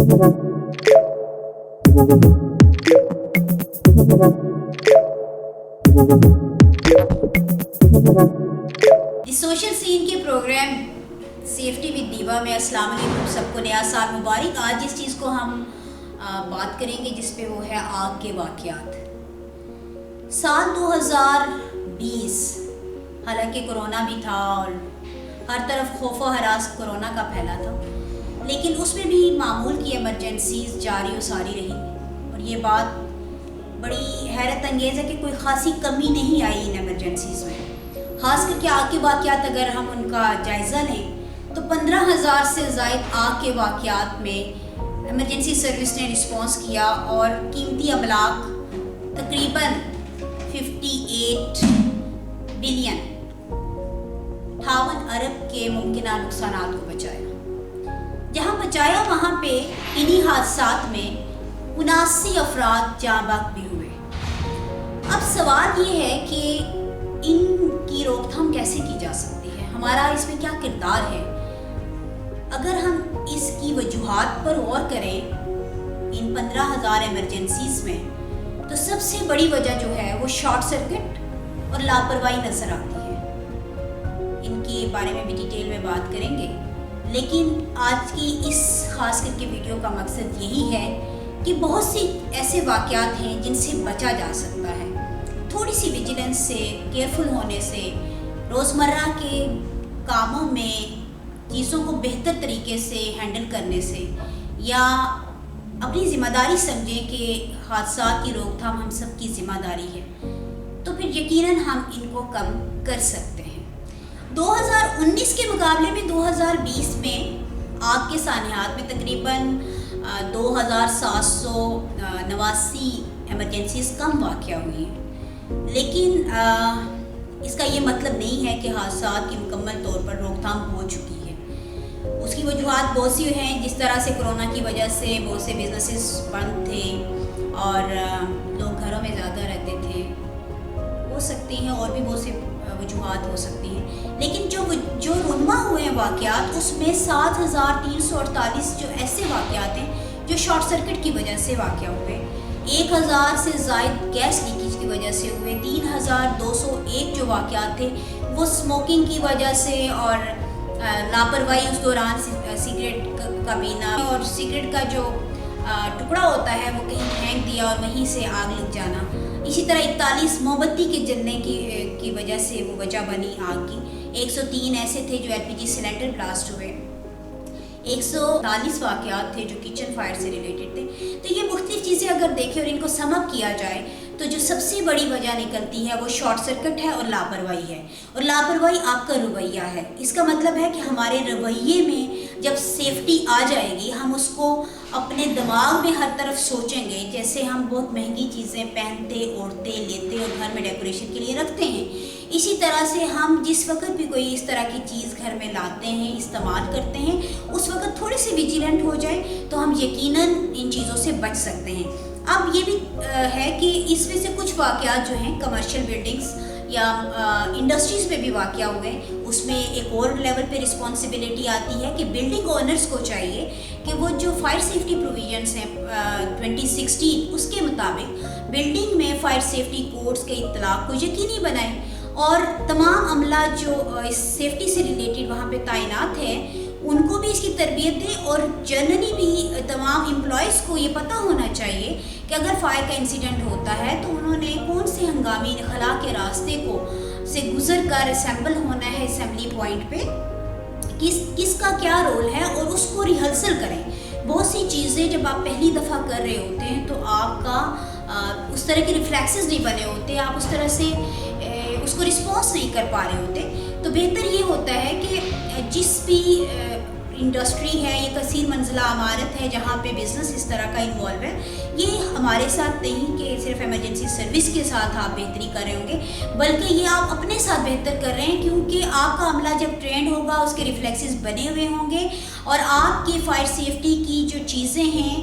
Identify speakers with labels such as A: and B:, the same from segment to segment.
A: Social سین کے programme safety with دیوا میں السلام علیکم، سب کو نیا سال مبارک۔ آج جس چیز کو ہم بات کریں گے جس پہ وہ ہے آگ کے واقعات۔ سال 2020 حالانکہ کرونا بھی تھا اور ہر طرف خوف و ہراس کرونا کا پھیلا تھا، لیکن اس میں بھی معمول کی ایمرجنسیز جاری و ساری رہی اور یہ بات بڑی حیرت انگیز ہے کہ کوئی خاصی کمی نہیں آئی ان ایمرجنسیز میں۔ خاص کر کے آگ کے واقعات اگر ہم ان کا جائزہ لیں تو 15,000 سے زائد آگ کے واقعات میں ایمرجنسی سروس نے رسپانس کیا اور قیمتی املاک تقریباً 58 بلین 58 ارب کے ممکنہ نقصانات کو بچایا۔ جہاں بچایا وہاں پہ انہی حادثات میں 79 افراد جاں بحق بھی ہوئے۔ اب سوال یہ ہے کہ ان کی روک تھام کیسے کی جا سکتی ہے، ہمارا اس میں کیا کردار ہے۔ اگر ہم اس کی وجوہات پر غور کریں ان 15,000 ایمرجنسیز میں، تو سب سے بڑی وجہ جو ہے وہ شارٹ سرکٹ اور لاپرواہی نظر آتی ہے۔ ان کے بارے میں بھی ڈیٹیل میں بات کریں گے، لیکن آج کی اس خاص کر کے ویڈیو کا مقصد یہی ہے کہ بہت سی ایسے واقعات ہیں جن سے بچا جا سکتا ہے۔ تھوڑی سی ویجیلنس سے، کیئرفل ہونے سے، روزمرہ کے کاموں میں چیزوں کو بہتر طریقے سے ہینڈل کرنے سے، یا اپنی ذمہ داری سمجھیں کہ حادثات کی روک تھام ہم سب کی ذمہ داری ہے، تو پھر یقیناً ہم ان کو کم کر سکتے ہیں۔ 2019 کے مقابلے میں 2020 میں آگ کے سانحات میں تقریباً 2,789 ایمرجنسیز کم واقع ہوئی ہیں، لیکن اس کا یہ مطلب نہیں ہے کہ حادثات کی مکمل طور پر روک تھام ہو چکی ہے۔ اس کی وجوہات بہت سی ہیں، جس طرح سے کرونا کی وجہ سے بہت سے بزنسز بند تھے اور لوگ گھروں میں زیادہ رہتے تھے، ہو سکتی ہیں، اور بھی بہت سی وجوہات ہو سکتی ہیں، لیکن جو رونما ہوئے ہیں واقعات، اس میں 7,348 جو ایسے واقعات ہیں جو شارٹ سرکٹ کی وجہ سے واقع ہوئے، 1,000 سے زائد گیس لیکیج کی وجہ سے ہوئے، 3,201 جو واقعات تھے وہ اسموکنگ کی وجہ سے اور لاپرواہی اس دوران سگریٹ کا پینا اور سگریٹ کا جو ٹکڑا ہوتا ہے وہ کہیں پھینک دیا اور وہیں سے آگ لگ جانا۔ اسی طرح 41 موم بتی کے جلنے کی وجہ سے وہ وجہ بنی آگ کی۔ 103 ایسے تھے جو LPG سلنڈر بلاسٹ ہوئے۔ 140 واقعات تھے جو کچن فائر سے ریلیٹڈ تھے۔ تو یہ مختلف چیزیں اگر دیکھیں اور ان کو سم اپ کیا جائے تو جو سب سے بڑی وجہ نکلتی ہے وہ شارٹ سرکٹ ہے اور لاپرواہی ہے، اور لاپرواہی آپ کا رویہ ہے۔ اس کا مطلب ہے کہ ہمارے رویے میں جب سیفٹی آ جائے گی، ہم اس کو اپنے دماغ میں ہر طرف سوچیں گے، جیسے ہم بہت مہنگی چیزیں پہنتے، اوڑھتے، لیتے اور گھر میں ڈیکوریشن کے لیے رکھتے ہیں، اسی طرح سے ہم جس وقت بھی کوئی اس طرح کی چیز گھر میں لاتے ہیں، استعمال کرتے ہیں، اس وقت تھوڑی سی ویجیلنٹ ہو جائے تو ہم یقیناً ان چیزوں سے بچ سکتے ہیں۔ اب یہ بھی ہے کہ اس میں سے کچھ واقعات جو ہیں کمرشل بلڈنگز یا انڈسٹریز میں بھی واقع ہوئے، اس میں ایک اور لیول پہ رسپانسبلٹی آتی ہے کہ بلڈنگ اونرز کو چاہیے کہ وہ جو فائر سیفٹی پروویژنس ہیں 2016 اس کے مطابق بلڈنگ میں فائر سیفٹی کوڈز کے اطلاق کو یقینی بنائیں، اور تمام عملہ جو اس سیفٹی سے ریلیٹڈ وہاں پہ تعینات ہیں ان کو بھی اس کی تربیت دیں، اور جنرلی بھی تمام امپلائیز کو یہ پتہ ہونا چاہیے کہ اگر فائر کا انسیڈنٹ ہوتا ہے تو انہوں نے کون سے ہنگامی خلا کے راستے کو سے گزر کر اسمبل ہونا ہے اسمبلی پوائنٹ پہ، کس کا کیا رول ہے، اور اس کو ریہرسل کریں۔ بہت سی چیزیں جب آپ پہلی دفعہ کر رہے ہوتے ہیں تو آپ کا اس طرح کے ریفلیکسز نہیں بنے ہوتے، آپ اس طرح سے اس کو رسپانس نہیں کر پا رہے ہوتے، تو بہتر یہ ہوتا ہے کہ جس بھی انڈسٹری ہے، یہ کثیر منزلہ عمارت ہے جہاں پہ بزنس اس طرح کا انوالو ہے، یہ ہمارے ساتھ نہیں کہ صرف ایمرجنسی سروس کے ساتھ آپ بہتری کر رہے ہوں گے، بلکہ یہ آپ اپنے ساتھ بہتر کر رہے ہیں، کیونکہ آپ کا عملہ جب ٹرینڈ ہوگا اس کے ریفلیکسز بنے ہوئے ہوں گے، اور آپ کی فائر سیفٹی کی جو چیزیں ہیں،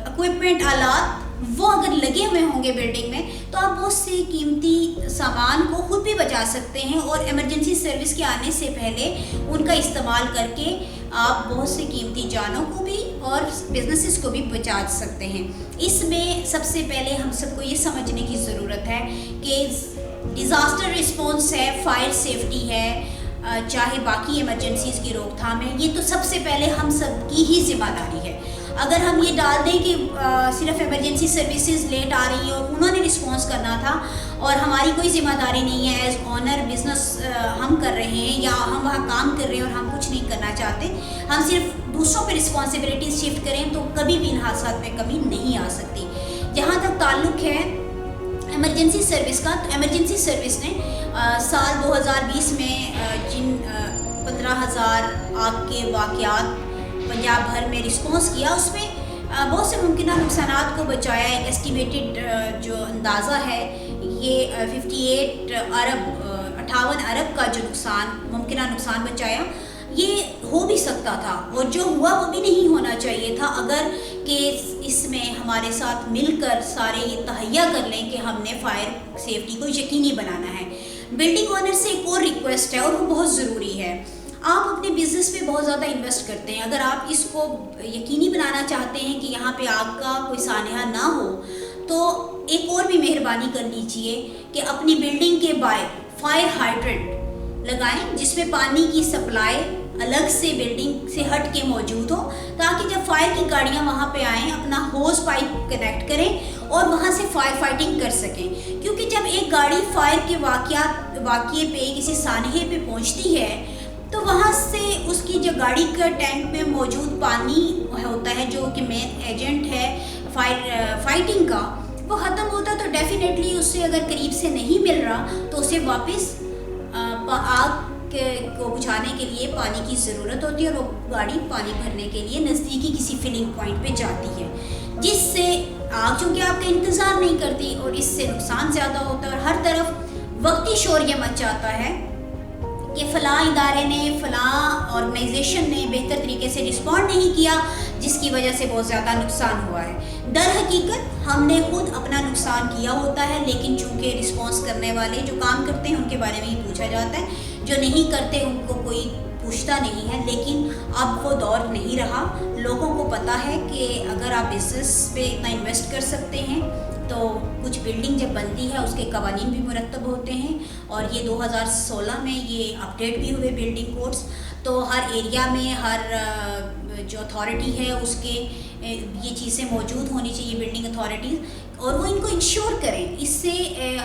A: اکوپمنٹ، آلات، وہ اگر لگے ہوئے ہوں گے بلڈنگ میں، تو آپ بہت سے قیمتی سامان کو خود بھی بچا سکتے ہیں، اور ایمرجنسی سروس کے آنے سے پہلے ان کا استعمال کر کے آپ بہت سے قیمتی جانوں کو بھی اور بزنسز کو بھی بچا سکتے ہیں۔ اس میں سب سے پہلے ہم سب کو یہ سمجھنے کی ضرورت ہے کہ ڈیزاسٹر رسپانس ہے، فائر سیفٹی ہے، چاہے باقی ایمرجنسیز کی روک تھام ہے، یہ تو سب سے پہلے ہم سب کی ہی ذمہ داری ہے۔ اگر ہم یہ ڈال دیں کہ صرف ایمرجنسی سروسز لیٹ آ رہی ہیں اور انہوں نے رسپانس کرنا تھا اور ہماری کوئی ذمہ داری نہیں ہے، ایز آنر بزنس ہم کر رہے ہیں یا ہم وہاں کام کر رہے ہیں اور ہم کچھ نہیں کرنا چاہتے، ہم صرف دوسروں پہ رسپانسبلٹیز شفٹ کریں تو کبھی بھی ان حادثات میں کمی نہیں آ سکتی۔ جہاں تک تعلق ہے ایمرجنسی سروس کا، تو ایمرجنسی سروس نے سال 2020 میں جن 15,000 آگ کے واقعات پنجاب بھر میں رسپانس کیا، اس میں بہت سے ممکنہ نقصانات کو بچایا۔ ایک ایسٹیمیٹڈ جو اندازہ ہے یہ 58 ارب کا جو ممکنہ نقصان بچایا۔ یہ ہو بھی سکتا تھا اور جو ہوا وہ بھی نہیں ہونا چاہیے تھا اگر کہ اس میں ہمارے ساتھ مل کر سارے یہ تہیا کر لیں کہ ہم نے فائر سیفٹی کو یقینی بنانا ہے۔ بلڈنگ اونر سے ایک اور ریکویسٹ ہے اور وہ بہت ضروری ہے۔ آپ اپنے بزنس پہ بہت زیادہ انویسٹ کرتے ہیں، اگر آپ اس کو یقینی بنانا چاہتے ہیں کہ یہاں پہ آگ کا کوئی سانحہ نہ ہو تو ایک اور بھی مہربانی کر لیجئے کہ اپنی بلڈنگ کے باہر فائر ہائیڈرنٹ لگائیں جس میں پانی کی سپلائی الگ سے بلڈنگ سے ہٹ کے موجود ہو، تاکہ جب فائر کی گاڑیاں وہاں پہ آئیں اپنا ہوز پائپ کنیکٹ کریں اور وہاں سے فائر فائٹنگ کر سکیں۔ کیونکہ جب ایک گاڑی فائر کے واقعے پہ کسی سانحے پہ پہنچتی ہے تو وہاں سے اس کی جو گاڑی کا ٹینک میں موجود پانی ہوتا ہے جو کہ مین ایجنٹ ہے فائٹنگ کا، وہ ختم ہوتا ہے تو ڈیفینیٹلی اس سے اگر قریب سے نہیں مل رہا تو اسے واپس آگ کو بجھانے کے لیے پانی کی ضرورت ہوتی ہے اور وہ گاڑی پانی بھرنے کے لیے نزدیکی کسی فلنگ پوائنٹ پہ جاتی ہے، جس سے آگ چونکہ آپ کا انتظار نہیں کرتی اور اس سے نقصان زیادہ ہوتا ہے اور ہر طرف وقتی شور یہ مچ جاتا ہے کہ فلاں ادارے نے، فلاں آرگنائزیشن نے بہتر طریقے سے رسپونڈ نہیں کیا جس کی وجہ سے بہت زیادہ نقصان ہوا ہے۔ در حقیقت ہم نے خود اپنا نقصان کیا ہوتا ہے، لیکن چونکہ رسپانس کرنے والے جو کام کرتے ہیں ان کے بارے میں ہی پوچھا جاتا ہے، جو نہیں کرتے ان کو کوئی پوچھتا نہیں ہے۔ لیکن اب وہ دور نہیں رہا، لوگوں کو پتہ ہے کہ اگر آپ بزنس پہ اتنا انویسٹ کر سکتے ہیں تو کچھ بلڈنگ جب بنتی ہے اس کے قوانین بھی مرتب ہوتے ہیں، اور یہ 2016 میں یہ اپڈیٹ بھی ہوئے بلڈنگ کوڈز، تو ہر ایریا میں ہر جو اتھارٹی ہے اس کے یہ چیزیں موجود ہونی چاہیے، بلڈنگ اتھارٹیز، اور وہ ان کو انشور کریں۔ اس سے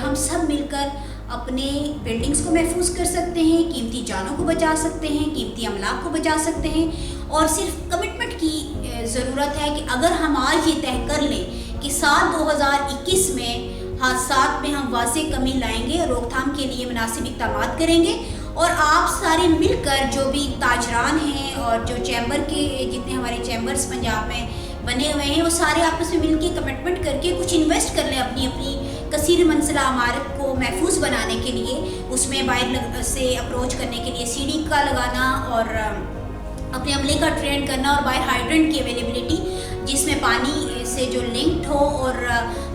A: ہم سب مل کر اپنے بلڈنگز کو محفوظ کر سکتے ہیں، قیمتی جانوں کو بچا سکتے ہیں، قیمتی املاک کو بچا سکتے ہیں، اور صرف کمٹمنٹ کی ضرورت ہے کہ اگر ہم آج یہ طے کر لیں کہ سال 2021 میں حادثات میں ہم واضح کمی لائیں گے، روک تھام کے لیے مناسب اقدامات کریں گے، اور آپ سارے مل کر جو بھی تاجران ہیں اور جو چیمبر کے جتنے ہمارے چیمبرز پنجاب میں بنے ہوئے ہیں وہ سارے آپس میں مل کے کمٹمنٹ کر کے کچھ انویسٹ کر لیں اپنی اپنی کثیر منزلہ عمارت کو محفوظ بنانے کے لیے، اس میں باہر سے اپروچ کرنے کے لیے سی ڈی کا لگانا اور اپنے عملے کا ٹرین کرنا، اور باہر ہائیڈرنٹ کی اویلیبلٹی جس میں پانی سے جو لنکڈ ہو اور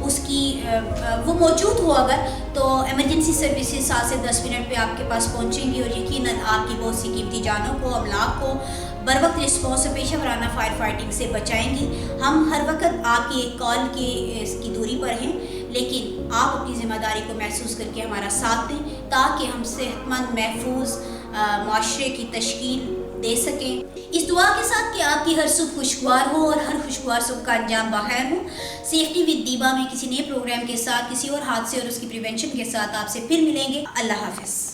A: اس کی وہ موجود ہو اگر، تو ایمرجنسی سروسز 7 سے 10 منٹ پہ آپ کے پاس پہنچیں گی اور یقیناً آپ کی بہت سی قیمتی جانوں کو، املاک کو بروقت رسپانس اور پیشہ ورانہ فائر فائٹنگ سے بچائیں گی۔ ہم ہر وقت آپ کی ایک کال کی اس کی دوری پر ہیں، لیکن آپ اپنی ذمہ داری کو محسوس کر کے ہمارا ساتھ دیں تاکہ ہم صحت مند محفوظ معاشرے کی تشکیل دے سکیں۔ اس دعا کے ساتھ کہ آپ کی ہر صبح خوشگوار ہو اور ہر خوشگوار صبح کا انجام بخیر ہو۔ سیفٹی ود دیبا میں کسی نئے پروگرام کے ساتھ، کسی اور حادثے اور اس کی پریونشن کے ساتھ آپ سے پھر ملیں گے۔ اللہ حافظ۔